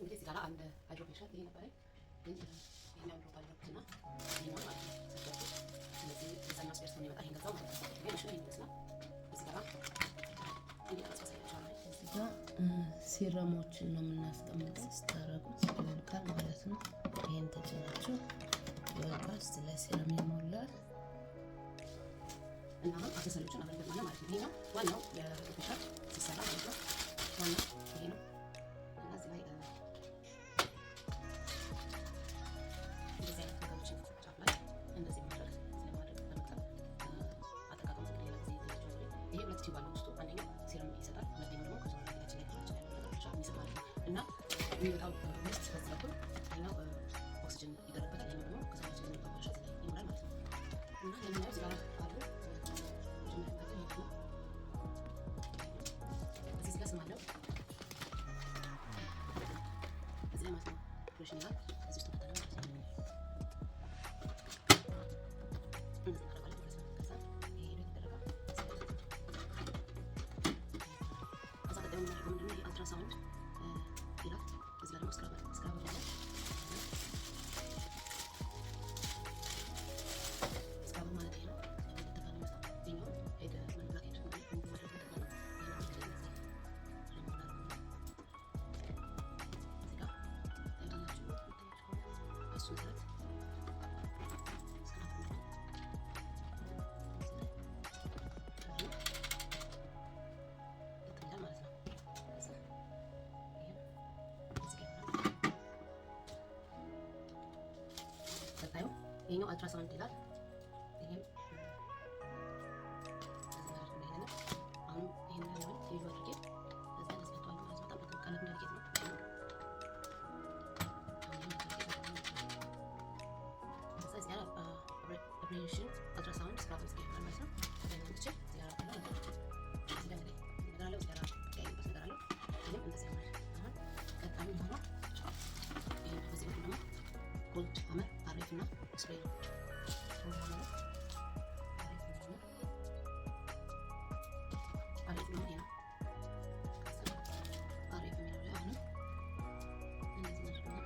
እንግዲህ እዚህ ጋር አንድ ሃይድሮ ፌሻል ይሄ ነበር ግን ይሄኛው ድሮፕ አደረኩትና ይሄኛው ማለት ነው ሰጥቷቸው ስለዚህ እዛኛው ስፔርስ ነው የሚመጣ ይሄን ገዛው ማለት ነው። ግን እሺ ነው ይመስላል። እዚህ ጋር እንግዲህ አስፈሳይቻለሁ እዚህ ጋር ሲረሞችን ነው የምናስቀምጠው ስታረጉት ይወልቃል ማለት ነው። ይሄን ተጭናችሁ ይወልቃል። ስለ ሲረም ይሞላል እና አክሰሰሪዎችን አብረን ገዛና ማለት ነው። ይሄኛው ዋናው የሃይድሮ ፌሻል ሲሰራ ማለት ነው። ዋናው ይሄ ነው። የሚወጣው ውስጥ በዚህ ሌላው ኦክሲጅን ይገባበታል። ሌላው ደግሞ ከሰውነታችን የሚወጣው ቆሻሻ ይኖራል ማለት ነው። እና ለምናየው እዚህ ጋር አሉ እዚህ ጋር ስም አለው እዚህ ላይ ማለት ነው ፕሮሽን ይላል እዚህ ውስጥ ተፈተና ማለት ነው። እንደዚህ እናደርጋለን ማለት ነው። ከዛ ይሄ ሄዶ ይደረጋል። ከዛ ቀጣዩ የምናደርገው ምንድነው ይሄ አልትራሳውንድ ይላል። እዚህ ጋር ደግሞ ስክራበር አለ። ስክራበር ማለት ይሄ ነው። ተፈተና ማለት ነው። ይሄኛው ሄደ ምን ብላክ ሄድ ማለት ነው። ይሄ ማለት ነው። እዚህ ጋር ታያላችሁ እሱ ማለት ይሄኛው አልትራሳውንድ ይላል። ይሄም አሁን ይሄን ያለው ዩዝ አድርጌ እዛ ያስፈቷል ማለት ነው። በጣም ቀለም እንዳልጌጥ ነው። እዛ እዚህ ጋር አብሬሽን አልትራሳውንድ ስክራበር ስኬል ማለት ነው። ይሄን ብቻ ያራ ነው እዚህ ጋር ላይ ነገር አለው እዚህ ጋር ያይበት ነገር አለው። ይሄም እንደዚህ ነው። አሁን ቀጣሚ ሆኖ ይሄ በዚህ በኩል ደግሞ ኮልድ አመር አሪፍ እና ስፕሬይ አሪፍ ነው። ይሄ ነው አሪፍ የሚለው ላይ አሁንም እንደዚህ ነው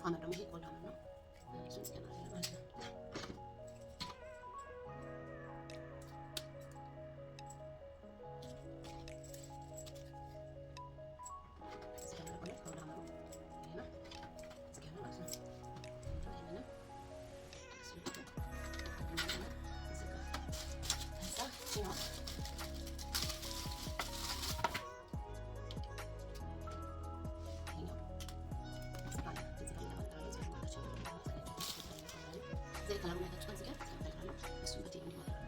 አመር ደግሞ ይሄ ኮልድ አመር ነው። እሱን ስጨምራለሁ ማለት ነው። زي كلامنا ده شويه كده هنعمله بس وقتي عندي مره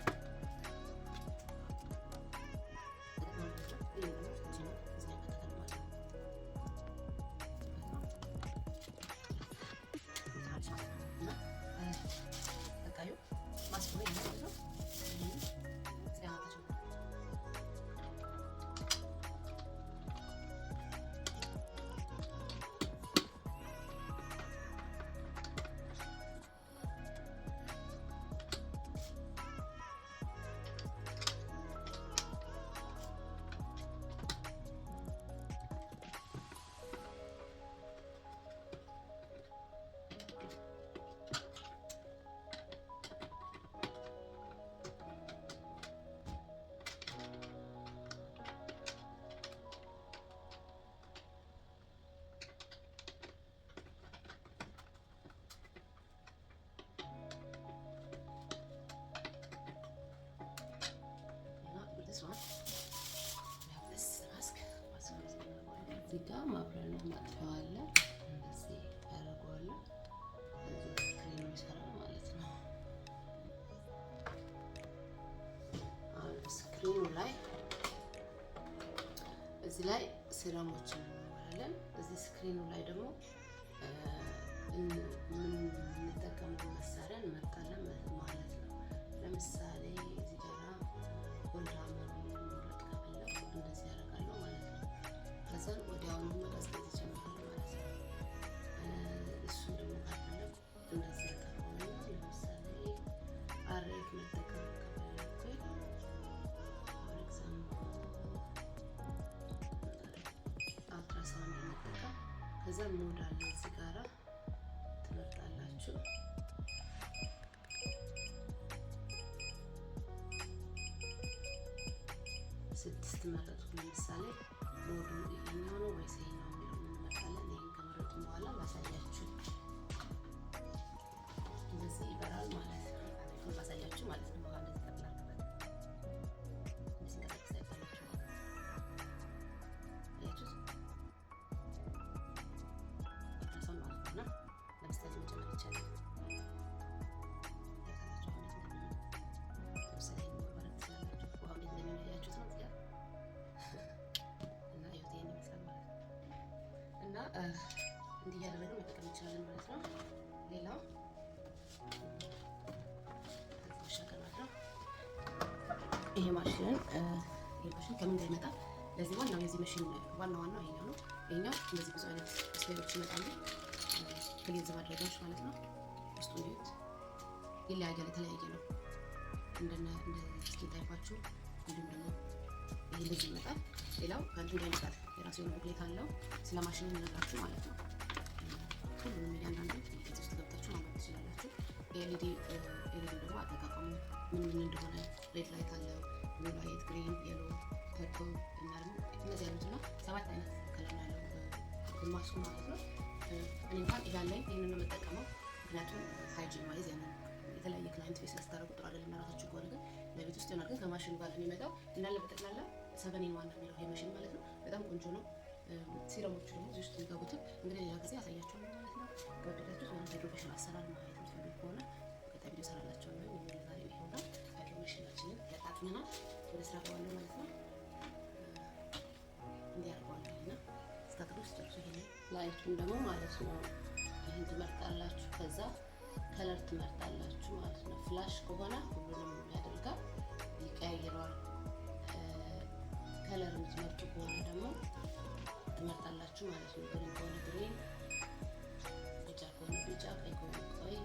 እዚህ ጋር ማብሪያና ማጥፊያው አለ። እንደዚህ ያደርገዋለሁ። እዚህ ስክሪኑ ይሰራል ማለት ነው። አሁን ስክሪኑ ላይ እዚህ ላይ ሲረሞችን እንሞላለን። እዚህ ስክሪኑ ላይ ደግሞ የምንጠቀመው መሳሪያ እንመርጣለን ማለት ነው። ለምሳሌ እዚህ ጋር ኮልዳመር መምረጥ ከፈለኩ እንደዚህ ያደርጋለሁ ማለት ነው። ከዛ ወዲያውኑ መቀዝቀዝ ይጀምራል ማለት ነው። እሱን ደግሞ ካፈለኩ እንደዚህ ያደርጋለሁ። ለምሳሌ ሞድ አለ እዚህ ጋራ ትመርጣላችሁ። ስድስት መረጥኩ። ለምሳሌ ሞዱ ይሄኛው ነው ወይስ ይሄኛው የሚለውን እንመርጣለን። ይሄን ከመረጥን በኋላ ላሳያችሁ። እንደዚህ ይበራል ማለት ነው። ላሳያችሁ ማለት ነው። በኋላ እንደዚህ ተቀላቀለ እንደዚህ ተቀላቀለ ያላችሁ ያችሁት ይታሰብ ማለት ነው። ለምሳሌ መጨመር ይቻላል። እንዲህ እያደረግን መጠቀም እንችላለን ማለት ነው። ሌላው ይሄ ማሽን ከምን ጋር ይመጣል? ለዚህ ዋናው የዚህ ማሽን ዋናው ይሄኛው ነው። ይሄኛው እንደዚህ ብዙ አይነት ስፔሮች ይመጣሉ። ክሊዝ ማድረጊያዎች ማለት ነው። ውስጡ እንዴት ይለያያል፣ የተለያየ ነው። እንደ ስኪን ታይፓችሁ እንዲሁም ደግሞ ይሄ ልጅ ይመጣል። ሌላው ከእንትን ጋር ይመጣል። የራሱ የሆነ ቡክሌት አለው ስለ ማሽኑ የሚነግራችሁ ማለት ነው። ሁሉንም እያንዳንዱ እዚህ ውስጥ ገብታችሁ ማንበብ ትችላላችሁ። ኤልኢዲ ደግሞ አጠቃቀሙ ምን እንደሆነ ሬድ ላይት አለው፣ ብሉ ላይት፣ ግሪን፣ የሎ፣ ፐርፕል እና ደግሞ እነዚህ አይነትና 7 አይነት ከለር ያለው ግማሹ ማለት ነው። እኔ እንኳን ያለኝ ይህንን ነው የምጠቀመው። ምክንያቱም ሃይጂን ዋይዝ ያንን የተለያየ ክላይንት ፌስ ስታደርጉ ጥሩ አይደለም። ራሳችሁ ከሆነ ግን ለቤት ውስጥ ይሆናል። ግን ከማሽኑ ጋር የሚመጣው እንዳለ በጠቅላላ 7-in-1 የሚለው ይሄ ማሽን ማለት ነው። በጣም ቆንጆ ነው። ሲረሞቹ ደግሞ እዚህ ውስጥ የሚገቡትን እንግዲህ ሌላ ጊዜ አሳያችኋለሁ ማለት ነው። ከወደዳችሁ ሃይድሮሜሽን አሰራር ማየት የምትፈልጉ ከሆነ ቀጣይ ቪዲዮ እሰራላችኋለሁ። ዛሬ ይሄውና ሃይድሮሜሽናችንን ያጣጥመናል። ወደ ስራ ገባለሁ ማለት ነው። እንዲያርጓለሁ እና ስታጥሩ ስጨርሱ ይሄ ላይቱን ደግሞ ማለት ነው ይህን ትመርጣላችሁ። ከዛ ከለር ትመርጣላችሁ ማለት ነው። ፍላሽ ከሆነ ሁሉንም ያደርጋል፣ ይቀያይረዋል። ከለር የምትመርጡ ከሆነ ደግሞ ትመርጣላችሁ ማለት ነው። ግሪን ከሆነ ግሪን፣ ቢጫ ከሆነ ቢጫ፣ ቀይ ከሆነ ቀይ